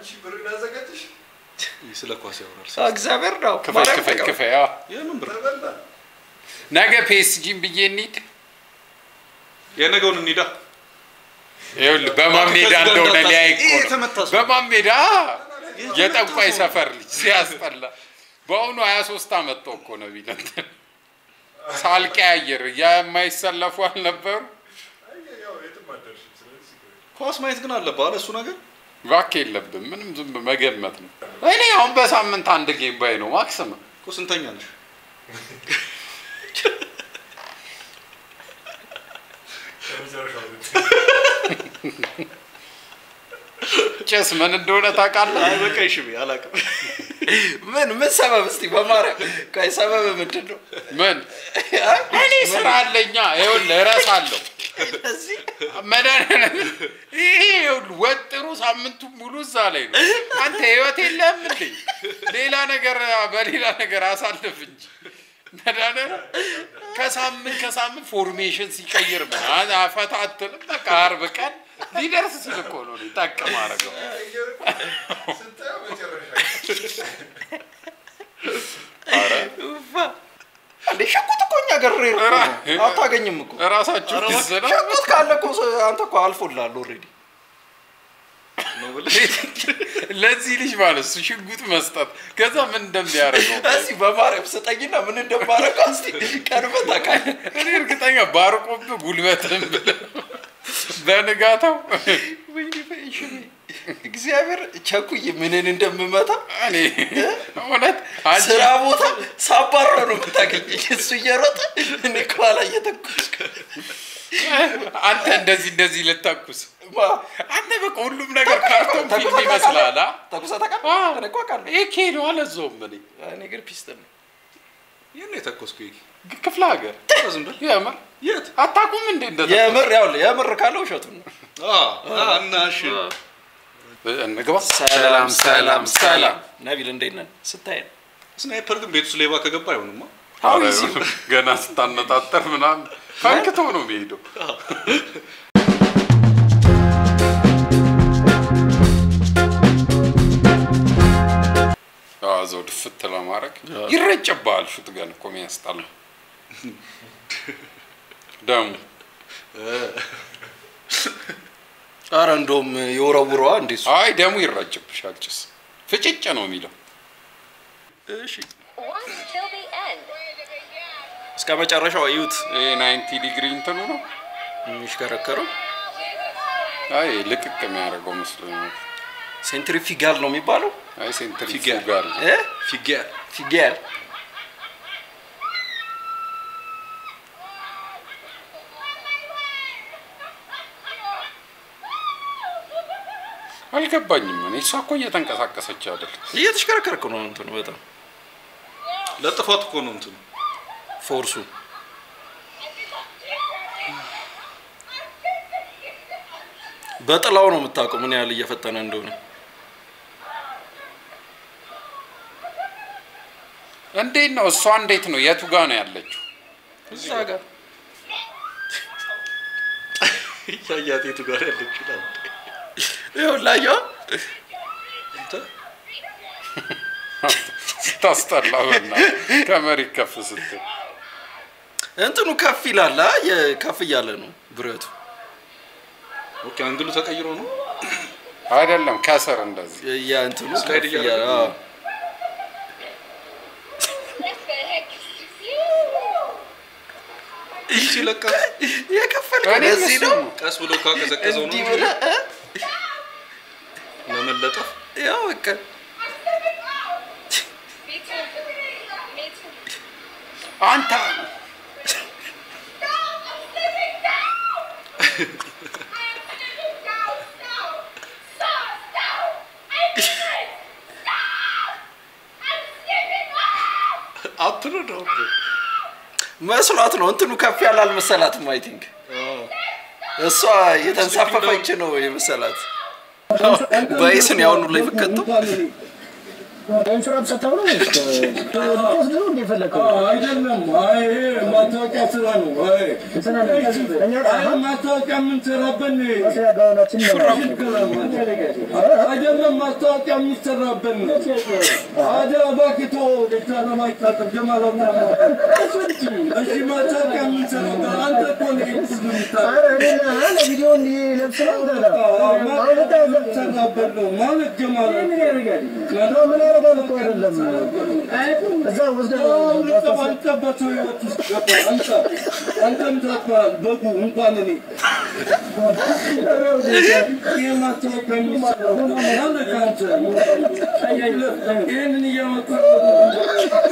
አንቺ ብር እናዘጋጅሽ ስለ ኳስ ያወራል እግዚአብሔር ነው ከፈያ የምን ብር ነገ ፒኤስጂን ብዬ እንሂድ የነገውን እንሂዳ ይኸውልህ በማሜዳ እንደሆነ ሊያይ እኮ በማሜዳ የጠንቋይ ሰፈር ልጅ ሲያስጠላ በአሁኑ 23 አመት እኮ ነው ቢለን ሳልቀያየር የማይሰለፉ አልነበሩ ኳስ ማየት ግን አለብህ አለ እሱ ነገር ዋክ የለብም ምንም ዝም መገመት ነው እኔ አሁን በሳምንት አንድ ጌም ባይ ነው ማክሲመም እኮ ስንተኛ ነሽ ጨስ ምን እንደሆነ ታውቃለህ አይ በቃ እሺ አላውቅም ምን ሰበብ እስቲ በማርያም ካይ ሰበብ ምንድነው ምን እኔ ስራ አለኛ ይኸውልህ እረሳለሁ እዚህ መዳን ይኸውልህ ወጥሩ ሳምንቱ ሙሉ እዛ ላይ ነው አንተ ህይወት የለም እንዴ ሌላ ነገር በሌላ ነገር አሳልፍ እንጂ መዳን ከሳምንት ፎርሜሽን ሲቀይር ማለት አፈታተል በቃ አርብ ቀን ሊደርስ ሲል እኮ ነው ሊጣቀም አረጋው ስንታው መጨረሻ አረ አንዴ ሸቁት እኮ እኛ ገሬ አታገኝም እኮ ራሳችሁ ትዘና ሸቁት ካለ እኮ አንተ እኮ አልፎላል ኦሬዲ ነው ብለህ ለዚህ ልጅ ማለት ሽጉጥ መስጠት ከዛ ምን እንደሚያደርገው እሺ በማርያም ስጠኝና ምን እንደማረጋው እስቲ ቀርበታ ካለ እኔ እርግጠኛ ባርቆብ ጉልበትም በነጋታው ወይኔ ፈይሽኔ እግዚአብሔር ቸኩይ ምንን እንደምመታ እኔ እውነት ስራ ቦታ ሳባረው ነው የምታገኘኝ እሱ እየሮጠ እኔ ኳላ እየተኩስኩ አንተ እንደዚህ ልታኩስ አንተ በቃ ሁሉም ነገር ካርቶን ፊልም ይመስላል ተኩሰታ ካለ እኔ እኮ አውቃለሁ እኬ ነው አለዞም እኔ ግን ፒስተል ነው የኔ ተኮስኩ ክፍለ ሀገር ዝም ብለህ የምር የት አታቁም እንዴ እንደዛ የምር ካለው ሸቱ ነው እናሽ እንግባ ሰላም ነቢል እንዴት ነን ስታይ ስናይፐር ግን ቤቱ ሌባ ከገባ አይሆንማ አውይሲ ገና ስታነጣጠር ምናምን ፈንክቶ ነው የሚሄደው አዞ ድፍት ለማድረግ ይረጨባል ሹት ገን እኮ የሚያስጣል ደሙ አረ እንደውም ይወረውረዋ እንዴ አይ ደሙ ይረጭብሻል ጭስ ፍጭጭ ነው የሚለው እሺ እስከ መጨረሻው አዩት 90 ዲግሪ እንትኑ ነው የሚሽከረከረው አይ ልቅቅ የሚያደርገው መስሎኝ ሴንትሪፊጋል ነው የሚባለው አይ ሴንትሪፊጋል ፊጋል አልገባኝም እኔ እሷ እኮ እየተንቀሳቀሰች አይደል እየተሽከረከረኩ ነው እንትኑ በጣም ለጥፋት እኮ ነው እንትኑ ፎርሱ በጥላው ነው የምታውቀው ምን ያህል እየፈጠነ እንደሆነ እንዴት ነው እሷ እንዴት ነው የቱ ጋር ነው ያለችው እዛ ጋር ያያት የቱ ጋር ያለችው ይላል ይኸውላዩ ታስጠላውና ከመሪ ከፍ ስትል እንትኑ ከፍ ይላል ከፍ እያለ ነው ብረቱ ኦኬ አንግሉ ተቀይሮ ነው አይደለም ከሰር እንደዚህ ያ እንትኑ ከፍ እያለ ሲለቀ የከፈልከው እዚህ ነው ቀስ ብሎ ካቀዘቀዘው ነው ለመለጠፍ ያው በቃ አንተ አፕሮዶ መስሏት ነው እንትኑ ከፍ ያላል መሰላትም አይ ቲንክ እሷ የተንሳፈፈች ነው የመሰላት ባይስን ያውኑ ላይ ፈከቱ ኢንሹራንስ ሰጥተው ነው ወስዶ እንደፈለከው አይደለም አይ ማታወቂያ ስራ ነው አይ ማታወቂያ ምን ሰራበን አይደለም ማታወቂያ ምን ሰራበን አዳ ባክቶ ደካና ማይታጠብ ጀማላና እሺ ማታወቂያ ምን ሰራበን አንተ ኮን ቪዲዮ ለብሰው ማለት ጀማላ ምን ያደርጋል ምን ያደርጋል እኮ አይደለም እዛ ወስደው ተባልተባቸው አንተም ታባል በጉ እንኳን እኔ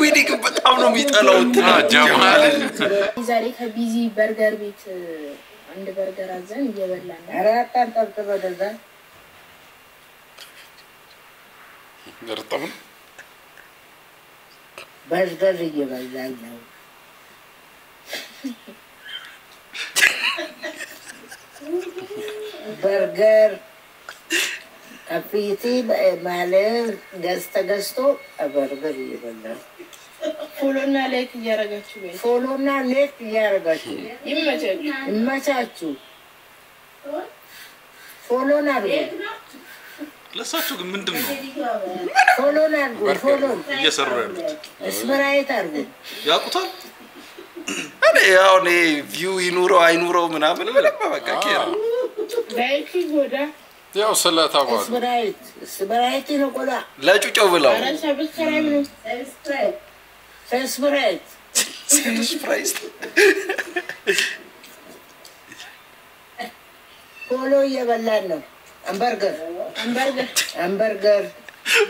ዊዲክ በጣም ነው የሚጠላው ጀማል ዛሬ ከቢዚ በርገር ቤት አንድ በርገር አዘን እየበላን ነው አራጣን ተበደዛ እርጥም በርገር እየበላን ነው በርገር አፍይቲ ማለት ገዝቶ በርገር እየበላን ፎሎና ላይክ እያረጋችሁ ወይ ፎሎና ላይክ እያረጋችሁ ይመቻችሁ ፎሎና ለሳችሁ ግን ምንድነው ፎሎና ፎሎ እየሰሩ ያሉት ስፕራይት አርጉ ያቁታል እኔ ያው እኔ ቪው ይኑረው አይኑረው ምናምን ምንም በቃ ኬር ላይክ ጎዳ ያው ስለታባሉ ስፕራይት ነው ቆዳ ለጩጨው ብለው አረ ሰብስክራይብ ነው ስፕራይት ፎሎ እየበላን ነው hamburger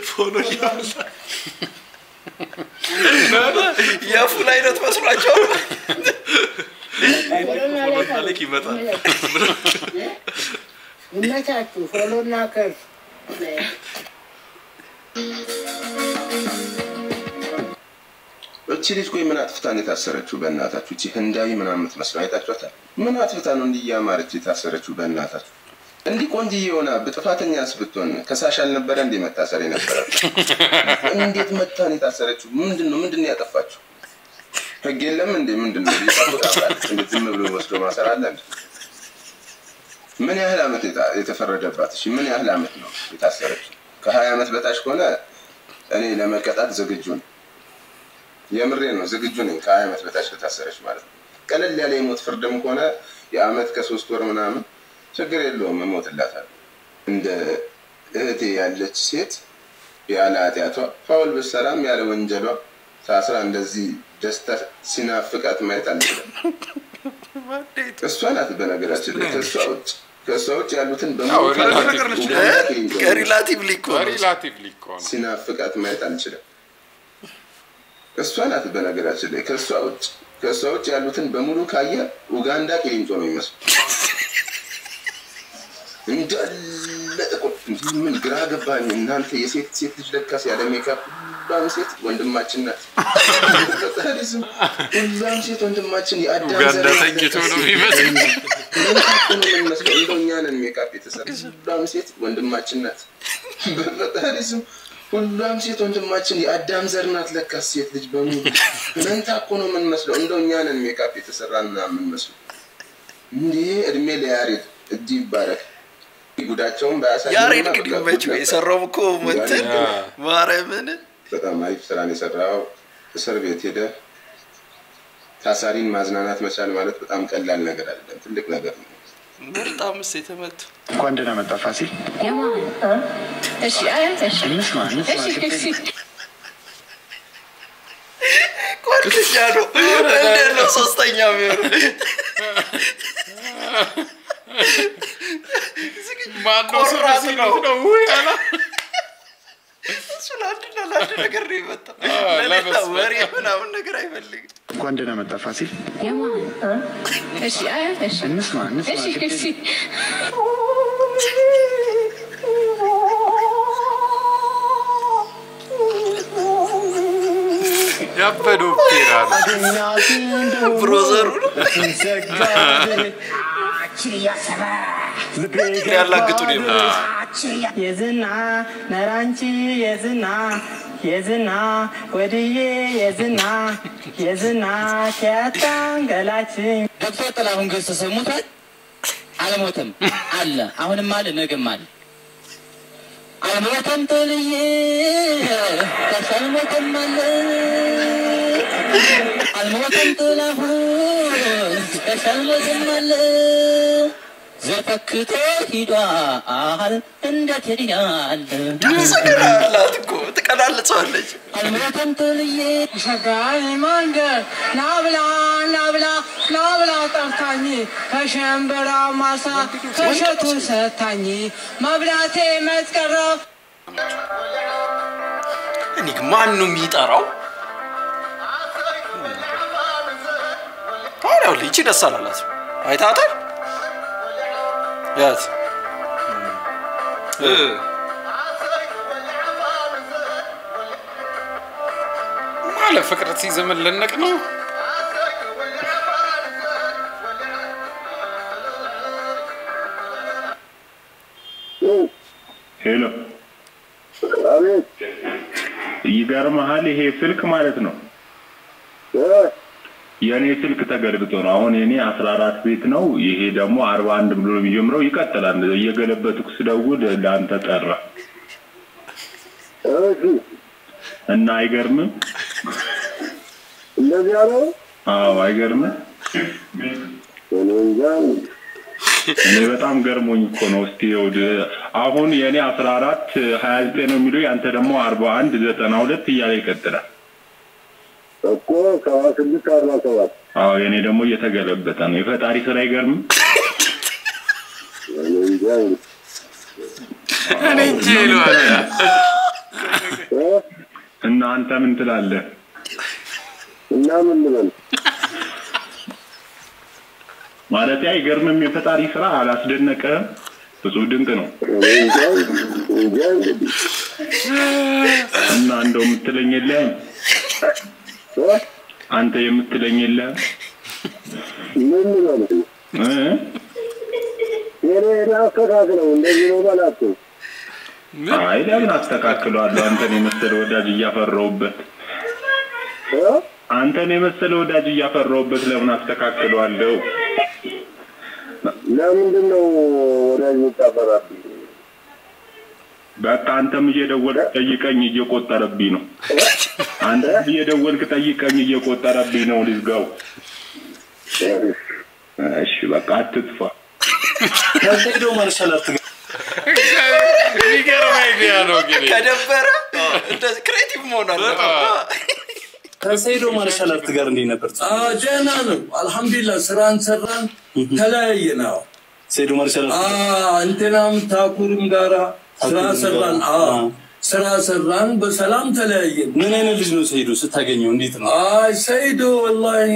ፎሎ ይላል የፉል አይነት መስሏቸው ፎሎ ላይክ ይመጣል ይመቻችሁ ፎሎና ከር እቺ ልጅ ቆይ ምን አጥፍታ ነው የታሰረችው በእናታችሁ እቺ ህንዳዊ ምናምን የምትመስለው አይታችኋታል ምን አጥፍታ ነው እንዲያማረች የታሰረችው በእናታችሁ እንዲ ቆንጆ ሆና በጥፋተኛስ ብትሆን ከሳሽ አልነበረ እንዴ መታሰር የነበረው እንዴት መታን የታሰረችው ምንድነው ያጠፋችው ህግ የለም እንዴ ምንድነው ይጣጣላል ዝም ብሎ ወስዶ ማሰር አለ ምን ያህል አመት የተፈረደባት እሺ ምን ያህል አመት ነው የታሰረችው ከ20 አመት በታች ከሆነ እኔ ለመቀጣት ዝግጁ ነኝ የምሬ ነው ዝግጁ ነኝ ከ20 አመት በታች ከታሰረች ማለት ነው ቀለል ያለ የሞት ፍርድም ከሆነ የአመት ከ3 ወር ምናምን ችግር የለውም እሞትላታለሁ እንደ እህቴ ያለች ሴት ያለ ኃጢአቷ ፋውል በሰራም ያለ ወንጀሏ ታስራ እንደዚህ ደስታ ሲናፍቃት ማየት አልችልም እሷ ናት በነገራችን ላይ ከሷ ውጭ ያሉትን በሙሉ ሪላቲቭሊ እኮ ሲናፍቃት ማየት አልችልም እሷ ናት በነገራችን ላይ ከሷ ውጭ ያሉትን በሙሉ ካየ ኡጋንዳ ቂሊንጦ ነው የሚመስለው ምን ግራ ገባኝ እናንተ የሴት ልጅ ለካስ ያለ ሜካፕ ሁሉም ሴት ወንድማችን ናት ሁሉም ሴት ወንድማችን የአዳም ኡጋንዳ ተኝቶ ነው የሚመስለው እንደኛን ሜካፕ የተሰራ ሁሉም ሴት ወንድማችን ናት በፈጣሪስም ሁሉም ሴት ወንድማችን የአዳም ዘር ናት ለካስ ሴት ልጅ በሙሉ መንታ እኮ ነው የምንመስለው እንደኛን ሜካፕ የተሰራና የምንመስለው እንዴ እድሜ ለያሬድ እጅ ይባረክ ጉዳቸውን ባያሳይ ያሬድ ግን መቼ የሰራው እኮ እንትን ማርያምን በጣም አሪፍ ስራ ነው የሰራው እስር ቤት ሄደ ታሳሪን ማዝናናት መቻል ማለት በጣም ቀላል ነገር አይደለም ትልቅ ነገር ነው በጣም የተመቱ እንኳን ደህና መጣ ፋሲል እሺ እሺ ቆርጥኛ ነው እንደው ሶስተኛው ነው ማነው ነው ያላ ስለአንድና ለአንድ ነገር ነው የመጣው ለሌላ ወሬ ምናምን ነገር አይፈልግም እንኳን ደህና መጣ ፋሲል እሺ እንስማ እሺ ያበዱ ፒራል ብሮዘሩ ያላግጡ ነው የዝና ነራንቺ የዝና ወድዬ የዝና ሲያታንገላችኝ ዶክተር ጥላሁን ገሰሰ ሞቷል አልሞተም አለ አሁንም አለ ነገም አለ አልሞተም ጥልዬ ተሰልሞተም አለ አልሞተም ጥላሁን ተሰልሞተም አለ ዘፈክቶ ሂዷል እንዴት ሄዲያል ድምፅግራላት እኮ ትቀላልጸዋለች አልሞተም ጥልዬ ሸጋይ መንገድ ናብላ ጠርታኝ ከሸንበራ ማሳ ከሸቱ ሰታኝ መብላቴ መስቀረው እኔ ማን ነው የሚጠራው ታዲያው ልጅ ደስ አላላት አይታታል ያት ማለት ፍቅር ሲዘመን ለነቅ ነው ሄሎ አቤት ይገርምሃል ይሄ ስልክ ማለት ነው የኔ ስልክ ተገርግቶ ነው አሁን የኔ 14 ቤት ነው ይሄ ደግሞ 41 ብሎ የሚጀምረው ይቀጥላል እየገለበጥኩ ስደውል ለአንተ ጠራ እና አይገርምም እንደዚህ ነው አዎ አይገርምም እኔ በጣም ገርሞኝ እኮ ነው እስቲ ወደ አሁን የኔ 14 29 ነው የሚለው ያንተ ደግሞ 41 92 እያለ ይቀጥላል እኮ 76 47 አዎ የኔ ደግሞ እየተገለበጠ ነው የፈጣሪ ስራ አይገርምም እኔ እንጂ ነው እና አንተ ምን ትላለህ እና ምን ልበል ማለት አይገርምም የፈጣሪ ስራ አላስደነቀህም ብዙ ድንቅ ነው እና እንደው የምትለኝ የለም አንተ የምትለኝ የለም ምን ልበል የኔ አስተካክለው እንደዚህ ነው ባላችሁ አይ ለምን አስተካክለዋለሁ አንተን የመሰለ ወዳጅ እያፈራውበት አንተን የመሰለ ወዳጅ እያፈራውበት ለምን አስተካክለዋለሁ ለምንድን ነው ወዳጅ የምታፈራብኝ በቃ አንተም እየደወልክ ጠይቀኝ እየቆጠረብኝ ነው አንተ እየደወልክ ጠይቀኝ እየቆጠረብኝ ነው ልዝጋው እሺ በቃ አትጥፋ ከሰይዶ ማርሻላት ይገርም አይዲያ ነው ግን ከደበረ እንደዚህ ክሬቲቭ መሆን አለበት ከሰይዶ ማርሻላት ጋር እንዴ ነበር ጀና ነው አልহামዱሊላህ ስራን ሰራን ተለያየናው ሰይዶ ማርሻላት እንተናም ታኩርም ጋራ ስራ ሰራን በሰላም ተለያየን ምን አይነት ልጅ ነው ሰይዶ ስታገኘው እንዴት ነው ሰይዶ والله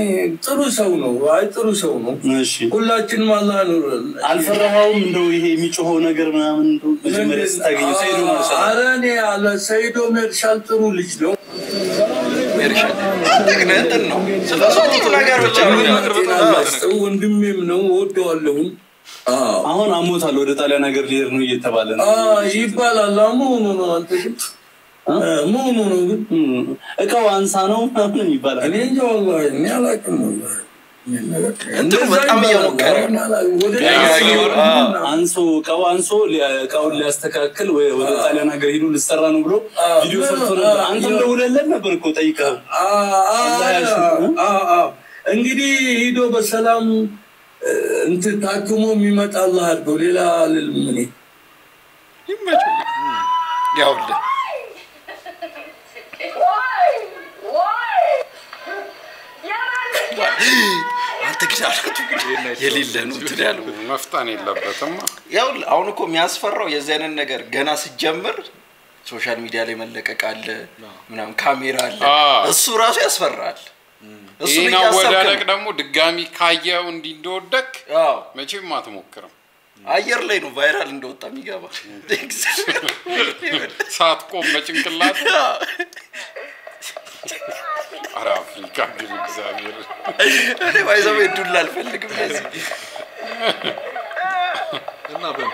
ጥሩ ሰው ነው ጥሩ ሰው ነው እሺ ሁላችንም አላህ ነው አልፈራኸውም እንደው ይሄ የሚጮኸው ነገር ምናምን እንደው መጀመሪያ ስታገኘው ሰይዶ ማርሻል አረኔ አለ ሰይዶ ማርሻል ጥሩ ልጅ ነው ማርሻል ተግነንተን ነው ስለዚህ ነገር ብቻ ነው ወንድሜም ነው ወደዋለሁ አሁን አሞታል ወደ ጣሊያን ሀገር ሊሄድ ነው እየተባለ ነው ይባላል አሞኑ ነው አንተ ግን ሞኑ ነው ግን እቃው አንሳ ነው ምናምን ይባላል እኔ እንጃ والله እኔ አላውቅም እንት በጣም እየሞከረ አንሶ እቃው አንሶ እቃውን ሊያስተካክል ወደ ጣሊያን ሀገር ሄዱ ልሰራ ነው ብሎ ቪዲዮ ሰርቶ ነበር አንተም ደውለለት ነበር እኮ ጠይቀው እንግዲህ ሄዶ በሰላም እንት ታክሞ የሚመጣ አላህ አድርገው ሌላ ልልምኔ ይመጭ ያውል አንተ ግዳሽከቱ የሌለ ነው ትላሉ መፍታን የለበትም ያው አሁን እኮ የሚያስፈራው የዘነን ነገር ገና ሲጀምር ሶሻል ሚዲያ ላይ መለቀቅ አለ ምናም ካሜራ አለ እሱ ራሱ ያስፈራል እሱ ነው ወዳለቅ ደግሞ ድጋሚ ካየው እንዲንዶደክ መቼም አትሞክርም አየር ላይ ነው ቫይራል እንደወጣ የሚገባ ሳት ቆም በጭንቅላት አራፍሪካ ግን እግዚአብሔር እኔ ባይዘው ዱላ አልፈልግም ለዚህ እና በል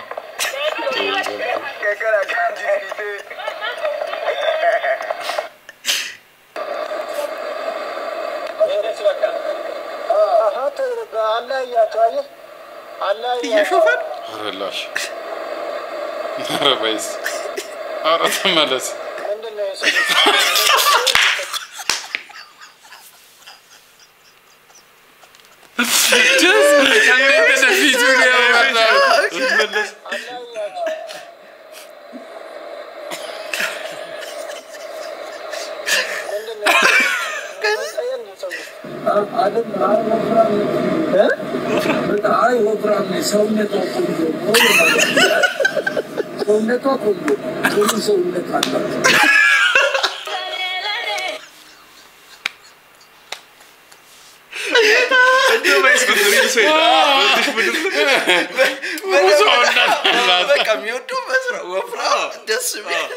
እየሾፈን አረላሽ አረባይስ አራት መለስ በቃ የሚወደው መስራት ወፍራም ደስ የሚል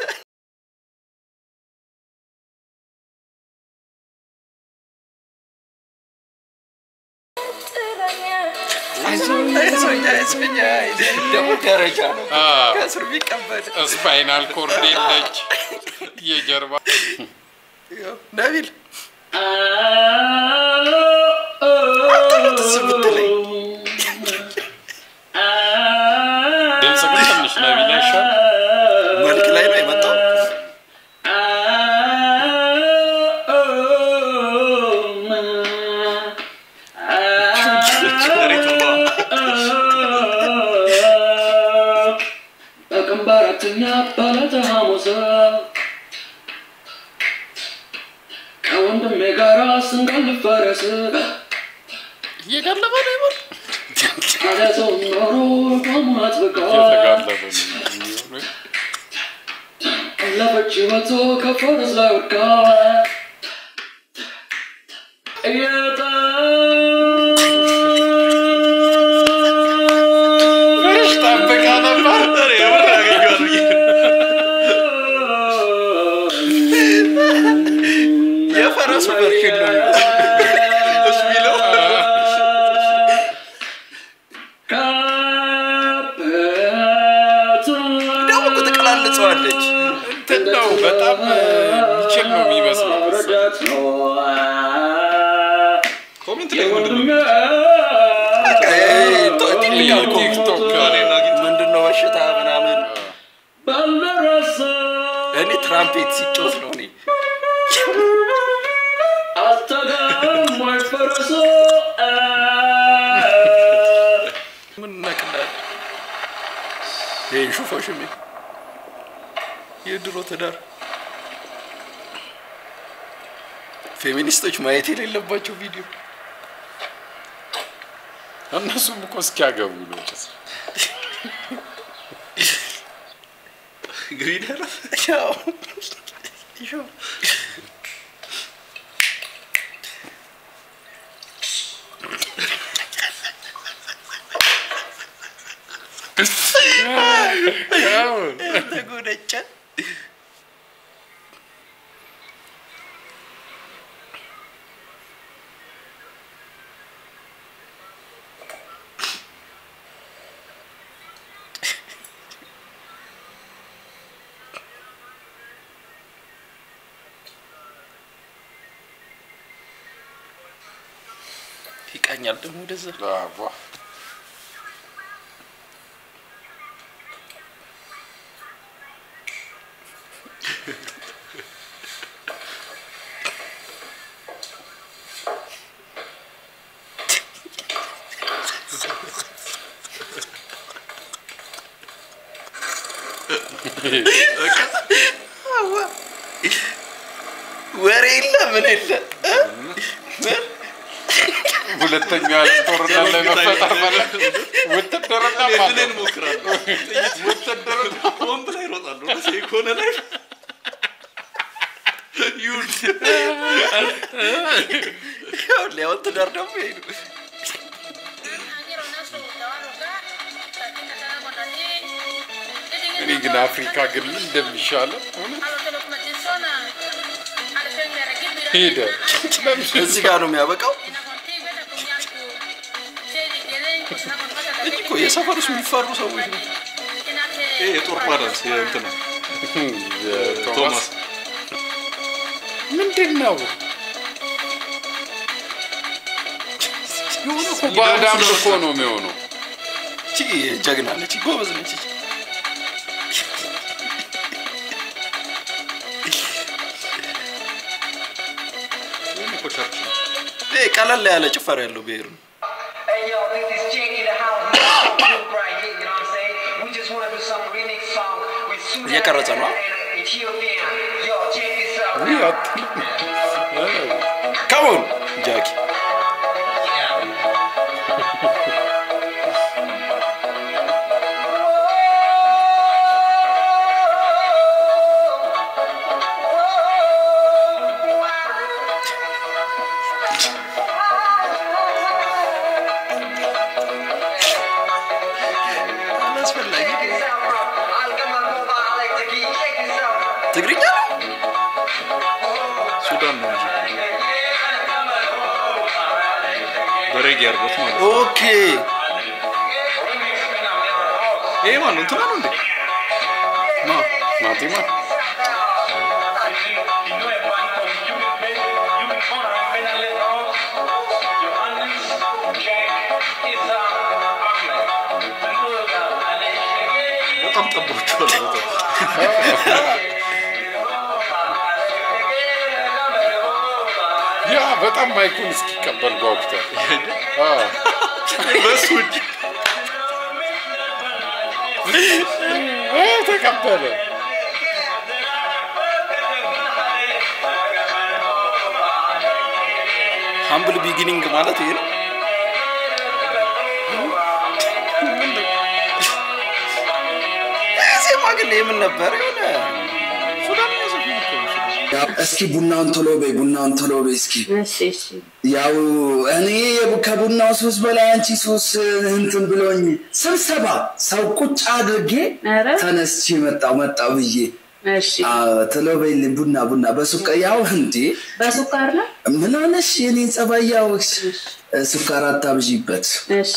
ደግሞ ደረጃ ነው ከስር ቢቀበል ስፓይናል ኮርድ የለች የጀርባ ነቢል ድምፅ ግን ትንሽ ነቢል ያሻል መልክ ላይ ነው የመጣው እየጋለበ ነው ይበል የፈረሱ ቨርሽን ነው እሱ ሚለው ደግሞ ትቀላለጸዋለች እንትን ነው በጣም የሚችል ነው የሚመስለው ኮሜንት ላይ ቲክቶክ ምንድነው በሽታ ምናምን እኔ ትራምፔት ሲጮት ነው እኔ ምን ነቅላል ሹፋሽ የድሮ ትዳር ፌሚኒስቶች ማየት የሌለባቸው ቪዲዮ እነሱም እኮ እስኪያገቡ ነው ግሪደር ያው ተጎደጨ ይቃኛል ደግሞ ወደዛ ወሬ የለ ምን የለ ሁለተኛ ጦርነት ላይ መፈጠር ማለት ውትድርና ማለት ሞክራለሁ ውትድርና ቦምብ ላይ ይሮጣሉ ለሴኮነ ላይ ይሁን ያው ትዳር ደግሞ ይሄዱ እኔ ግን አፍሪካ ግን እንደሚሻለው ሄደ እዚህ ጋር ነው የሚያበቃው እኮ የሰፈር ውስጥ የሚፈሩ ሰዎች ነው የጦር ፓራንስ እንትን ቶማስ ምንድነው የሆነ ባዳም እኮ ነው የሚሆነው እቺ ጀግና ነች ጎበዝ ነች ቀለል ያለ ጭፈራ ያለው ብሄር ነው እየቀረጸ ነው Come on, Jackie. ትግርኛ ሱዳን ነው በሬግ ያርጎት ማለት ኦኬ ይሄ ማን ነው እንትና ነው እንዴ ማቲማ በጣም ጠቦቹ ያ በጣም ማይኩን እስኪቀበል ጓጉቷል በሱ እጅ ተቀበለ humble beginning ማለት ይሄ ነው ግን የምን ነበር የሆነ ሱዳን ነው እስኪ ቡናውን ቶሎ በይ እስኪ እሺ ያው እኔ ከቡናው ሱስ በላይ አንቺ ሱስ እንትን ብሎኝ ስብሰባ ሰው ቁጭ አድርጌ ተነስቼ መጣው ብዬ እሺ ቶሎ በይልኝ ቡና በሱካር ያው እንዴ በሱካር ነው ምን ሆነሽ የኔ ጸባያው ሱካር አታብዢበት እሺ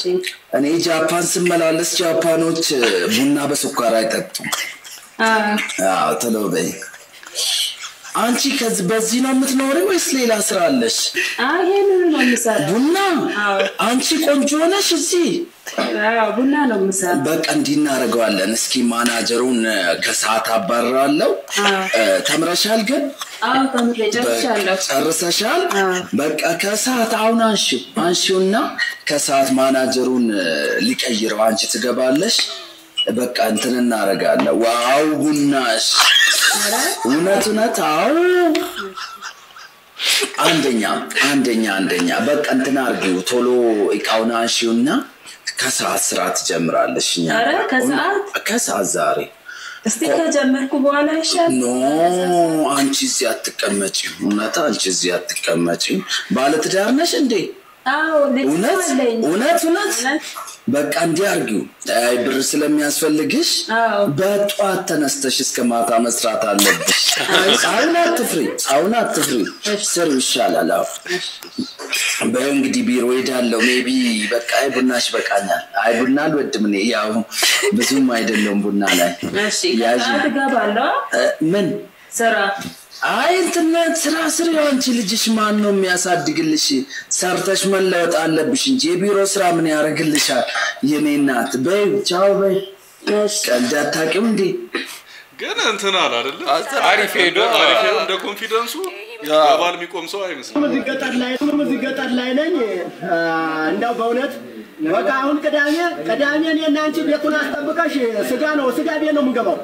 እኔ ጃፓን ስመላለስ ጃፓኖች ቡና በሱካር አይጠጡም ቶሎ በይ አንቺ ከዚህ በዚህ ነው የምትኖሪው ወይስ ሌላ ስራ አለሽ ይሄንን ነው የምሰራው ቡና አንቺ ቆንጆ ነሽ እዚህ ቡና ነው የምሰራው በቃ እንዲናረጋለን እስኪ ማናጀሩን ከሰዓት አባራለሁ ተምረሻል ግን ጨርሰሻል በቃ ከሰዓት አሁን አንሺውና ከሰዓት ማናጀሩን ሊቀይረው አንቺ ትገባለሽ በቃ እንትን እናረጋለን ዋው ቡናሽ እውነት አው አንደኛ በቃ እንትን አርጊው ቶሎ እቃውን አንሺውና ከሰዓት ስራ ትጀምራለሽኛ ከሰዓት ዛሬ እስቲ ከጀመርኩ በኋላ ይሻል ኖ አንቺ እዚህ አትቀመጪ እውነት አንቺ እዚህ አትቀመጪ ባለትዳር ነሽ እንዴ እውነት በቃ እንዲያርጊው ብር ስለሚያስፈልግሽ በጧት ተነስተሽ እስከ ማታ መስራት አለብሽ አሁን አትፍሪ ስሩ ይሻላል በእንግዲህ ቢሮ ሄዳለሁ ሜቢ በቃ ቡናሽ በቃኛል ቡና አልወድም እኔ ያው ብዙም አይደለም ቡና ላይ እሺ አትገባለሁ ምን ስራ እንትና ስራ አንቺ ልጅሽ ማን ነው የሚያሳድግልሽ ሰርተሽ መለወጥ አለብሽ እንጂ የቢሮ ስራ ምን ያረግልሻል የኔ እናት በይ ቻው በይ ቀልድ አታውቂም እንዴ ግን እንትና አይደል አሪፍ ሄዶ እንደ ኮንፊደንሱ ባል የሚቆም ሰው አይመስልም ሙዚቃ ላይ ነኝ እንዳው በእውነት በቃ አሁን ቅዳሜ እኔና አንቺ ቤቱን አስጠብቀሽ ስጋ ቤት ነው የምንገባው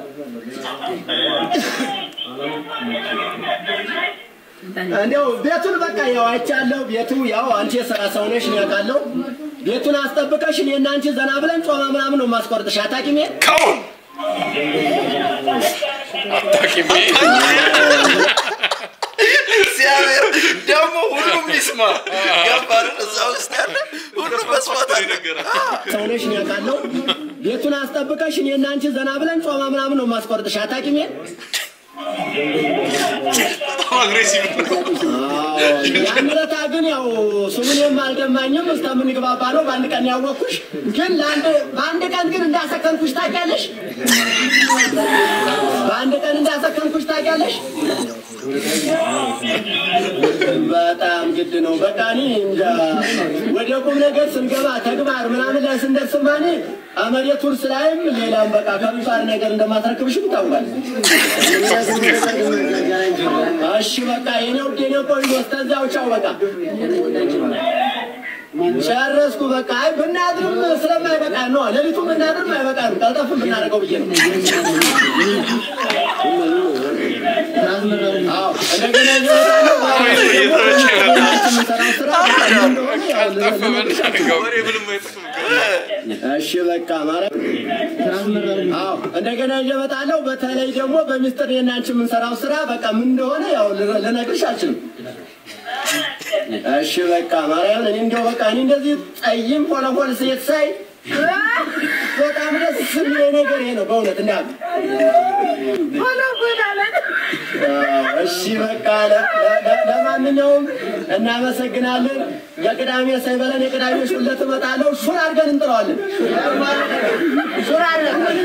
እንደው ቤቱን በቃ ያው አይቻለሁ ቤቱ ያው አንቺ የሥራ ሰው ነሽ ያውቃለሁ ቤቱን አስጠብቀሽ እኔና አንቺ ዘና ብለን ጾማ ምናምን ነው ማስቆርጥሽ አታቂሜ ካውን አታቂሜ ሲያበር ደሞ ሁሉም ይስማ ያባር እዛው ውስጥ ያለ ሁሉ መስዋዕት አይነገራ ሰው ነሽ ያውቃለሁ ቤቱን አስጠብቀሽ እኔና አንቺ ዘና ብለን ጾማ ምናምን ነው ማስቆርጥሽ አታቂሜ በጣም አግሬሲቭ ያምረታ ግን ያው ስሙንም አልደማኝም እስከምንግባባ ነው በአንድ ቀን ያወቅኩሽ ግን በአንድ ቀን ግን እንዳሰከንኩሽ ታውቂያለሽ በአንድ ቀን እንዳሰከንኩሽ ታውቂያለሽ በጣም ግድ ነው በቃ እኔ እንጃ ወደ ቁም ነገር ስንገባ ተግባር ምናምን ላይ ስንደርስማኔ አመሬት ውርስ ላይም ሌላም በቃ ከባድ ነገር እንደማትረክብሽ ይታወቃል እሺ በቃ የኔው ቆንጆ እስከዛው ቻው በቃ ጨረስኩ በቃ አይ ብናድርም ስለማይበቃ ነው ለሊቱ ብናድርም አይበቃም ቀልጠፍ ብናደርገው ብዬ ነው አዎ እንደገና እሺ በቃ ማለት አዎ እንደገና እየመጣለሁ በተለይ ደግሞ በሚስጥር የናንቺ የምንሰራው ስራ በቃ ምን እንደሆነ ያው ልነግርሽ አልችልም እሺ በቃ ማርያም እኔ እንደው በቃ እኔ እንደዚህ ጠይም ፎለፎል ሴት ሳይ በጣም ደስ የሚል ነገር ነው በእውነት እንዳል እሺ በቃ ለማንኛውም እናመሰግናለን የቅዳሜ ሳይበለን የቅዳሜ ሹለት እመጣለሁ ሹር አድርገን እንጥለዋለን ሹር አድርገን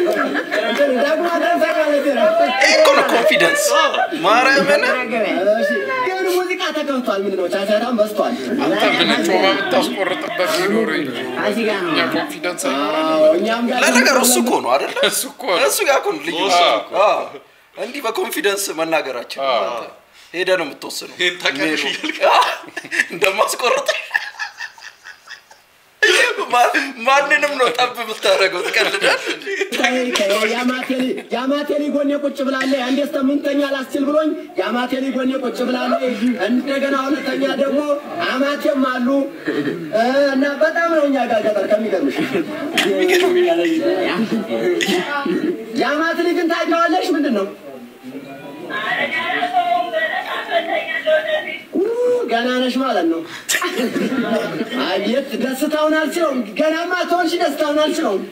ደግሞ እኮ ኮንፊደንስ ማርያምን ግን ሙዚቃ ተከፍቷል ምን ነው ቻቻራም በስቷል አንተ ምን ጮማ ብታስቆርጥበት ቢኖር ያ ኮንፊደንስ እኛም ጋር ለነገሩ እሱ እኮ ነው አይደል እሱ ጋር እኮ ልጅ እንዲህ በኮንፊደንስ መናገራችን ሄደ ነው የምትወስነው ይሄን ታውቂያለሽ እንደማስቆርጥ ማንንም ነው ጠብ ብታረገው ትቀልዳል ያማቴሊ ጎኔ ቁጭ ብላለ አንዴስተምንተኛ ላስችል ብሎኝ ያማቴሊ ጎኔ ቁጭ ብላለ እንደገና ሁለተኛ ደግሞ አማቴም አሉ እና በጣም ነው እኛ ጋር ገጠር ከሚገርምሽ ያማቴሊ ግን ታውቂዋለሽ ምንድነው ገና ነሽ ማለት ነው አየት ደስታውን አልችለውም ገናማ ተወንሽ ደስታውን አልችለውም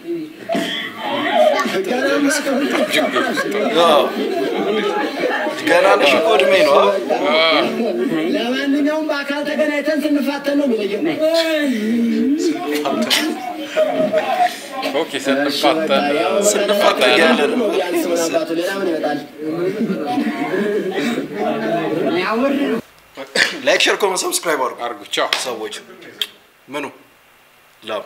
ገና ነሽ እኮ እድሜ ነው ለማንኛውም በአካል ተገናኝተን ስንፋተን ነው የሚለየው ኦኬ ስንፋተን ያለን ሌላ ምን ይመጣል ላይክ ሼር ኮሜንት ሰብስክራይብ አድርጉ ቻው ሰዎች ምኑ ላም